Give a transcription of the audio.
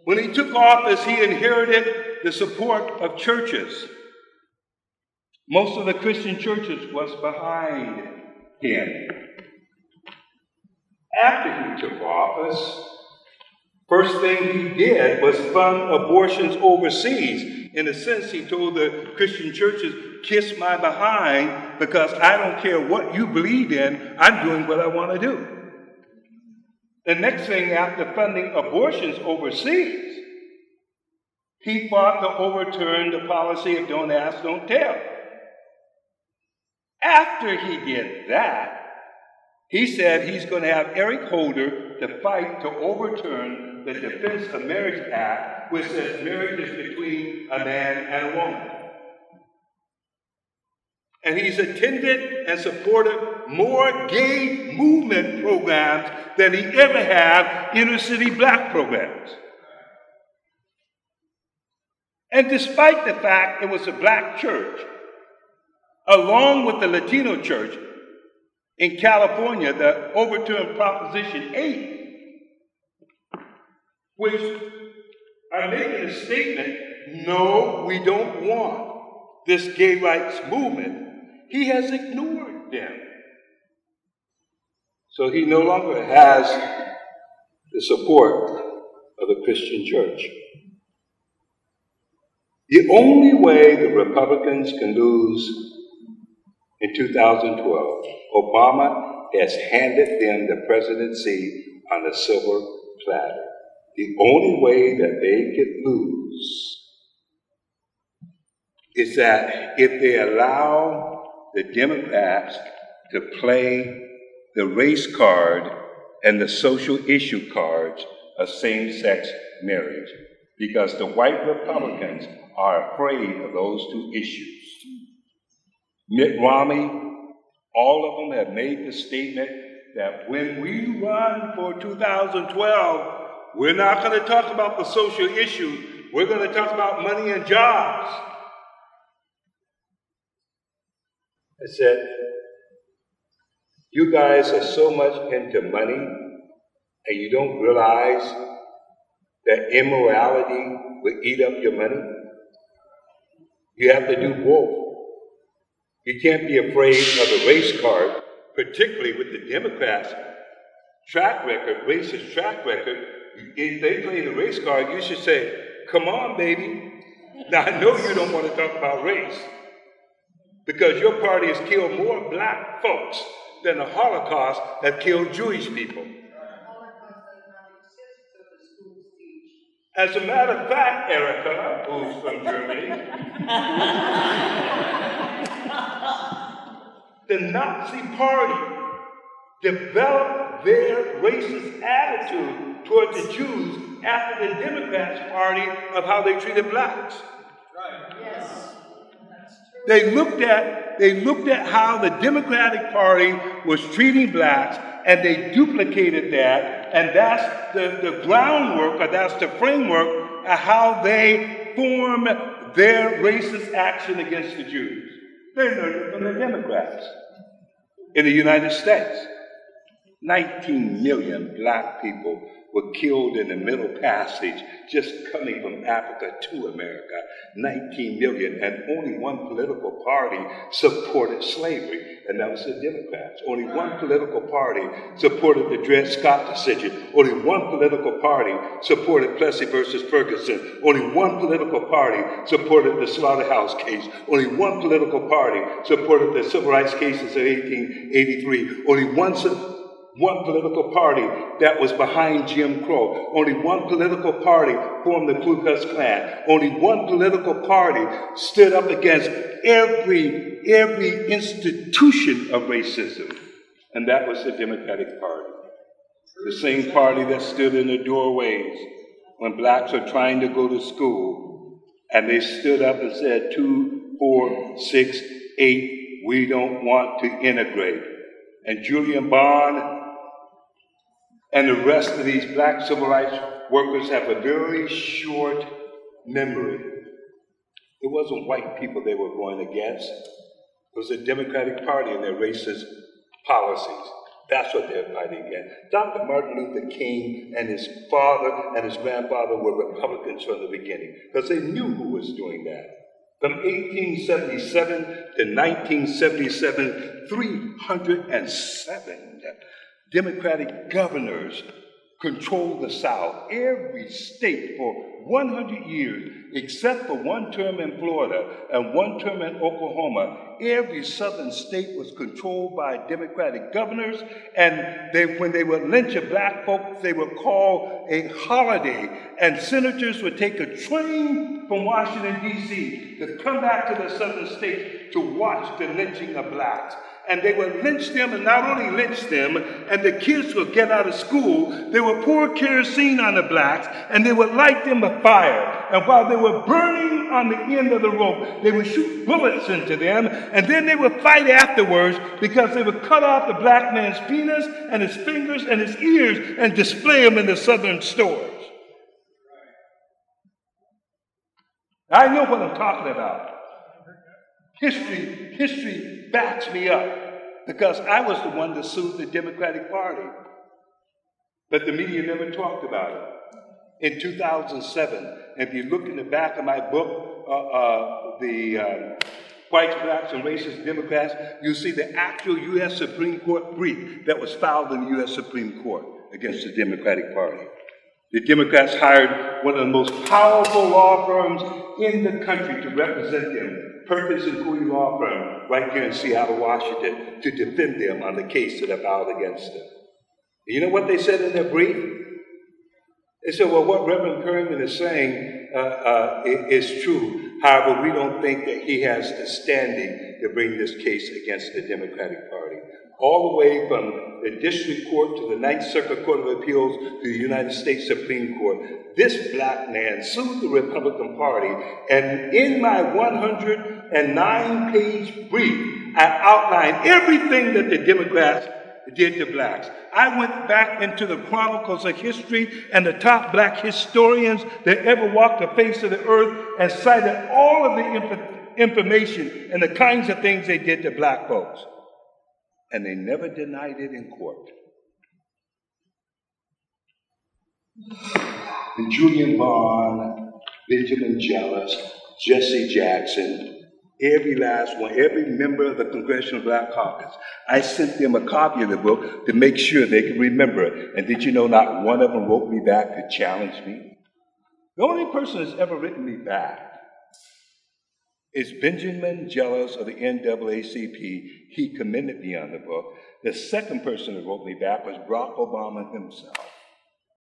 When he took office, he inherited the support of churches. Most of the Christian churches was behind him. After he took office, first thing he did was fund abortions overseas. In a sense, he told the Christian churches, kiss my behind, because I don't care what you believe in, I'm doing what I want to do. The next thing, after funding abortions overseas, he fought to overturn the policy of don't ask, don't tell. After he did that, he said he's going to have Eric Holder to fight to overturn the Defense of Marriage Act, which says marriage is between a man and a woman. And he's attended and supported more gay movement programs than he ever had inner city black programs. And despite the fact it was a black church, along with the Latino church in California that overturned Proposition 8, which are making a statement, no, we don't want this gay rights movement, he has ignored them. So he no longer has the support of the Christian church. The only way the Republicans can lose in 2012, Obama has handed them the presidency on a silver platter. The only way that they could lose is that if they allow the Democrats to play the race card and the social issue cards of same-sex marriage, because the white Republicans are afraid of those two issues. Mitt Romney, all of them have made the statement that when we run for 2012, we're not going to talk about the social issues. We're going to talk about money and jobs. I said, you guys are so much into money and you don't realize that immorality will eat up your money. You have to do both. You can't be afraid of the race card, particularly with the Democrats' track record, racist track record. If they play the race card, you should say, come on, baby. Now, I know you don't want to talk about race because your party has killed more black folks than the Holocaust that killed Jewish people. As a matter of fact, Erica, who's from Germany, the Nazi Party developed their racist attitude toward the Jews after the Democrats' party of how they treated blacks. Right. Yes. They looked at how the Democratic Party was treating blacks, and they duplicated that, and that's the groundwork, or that's the framework of how they form their racist action against the Jews. They learned it from the Democrats in the United States. 19 million black people were killed in the Middle Passage just coming from Africa to America. 19 million, and only one political party supported slavery, and that was the Democrats. Only one political party supported the Dred Scott decision. Only one political party supported Plessy versus Ferguson. Only one political party supported the Slaughterhouse case. Only one political party supported the civil rights cases of 1883. Only one political party that was behind Jim Crow. Only one political party formed the Ku Klux Klan. Only one political party stood up against every institution of racism, and that was the Democratic Party. The same party that stood in the doorways when blacks are trying to go to school, and they stood up and said, 2, 4, 6, 8, we don't want to integrate. And Julian Bond and the rest of these black civil rights workers have a very short memory. It wasn't white people they were going against. It was the Democratic Party and their racist policies. That's what they're fighting against. Dr. Martin Luther King and his father and his grandfather were Republicans from the beginning because they knew who was doing that. From 1877 to 1977, 307 Democratic governors controlled the South. Every state for 100 years, except for one term in Florida and one term in Oklahoma, every southern state was controlled by Democratic governors, and when they would lynch a black folks, they would call a holiday, and senators would take a train from Washington, D.C. to come back to the southern states to watch the lynching of blacks. And they would lynch them, and not only lynch them, and the kids would get out of school, they would pour kerosene on the blacks, and they would light them a fire. And while they were burning on the end of the rope, they would shoot bullets into them, and then they would fight afterwards because they would cut off the black man's penis and his fingers and his ears and display them in the southern stores. I know what I'm talking about. History backs me up because I was the one that sued the Democratic Party. But the media never talked about it. In 2007, if you look in the back of my book, the Whites, Blacks, and Racist Democrats, you see the actual U.S. Supreme Court brief that was filed in the U.S. Supreme Court against the Democratic Party. The Democrats hired one of the most powerful law firms in the country to represent them, Purpose and Cooley Law Firm, right here in Seattle, Washington, to defend them on the case that I filed against them. You know what they said in their brief? They said, well, what Reverend Perryman is saying is true. However, we don't think that he has the standing to bring this case against the Democratic Party. All the way from the District Court to the Ninth Circuit Court of Appeals to the United States Supreme Court, this black man sued the Republican Party, and in my 109-page brief, I outlined everything that the Democrats did to blacks. I went back into the chronicles of history and the top black historians that ever walked the face of the earth and cited all of the information and the kinds of things they did to black folks. And they never denied it in court. And Julian Bond, Benjamin Jealous, Jesse Jackson, every last one, every member of the Congressional Black Caucus, I sent them a copy of the book to make sure they could remember it. And did you know not one of them wrote me back to challenge me? The only person that's ever written me back is Benjamin Jealous of the NAACP. He commended me on the book. The second person that wrote me back was Barack Obama himself.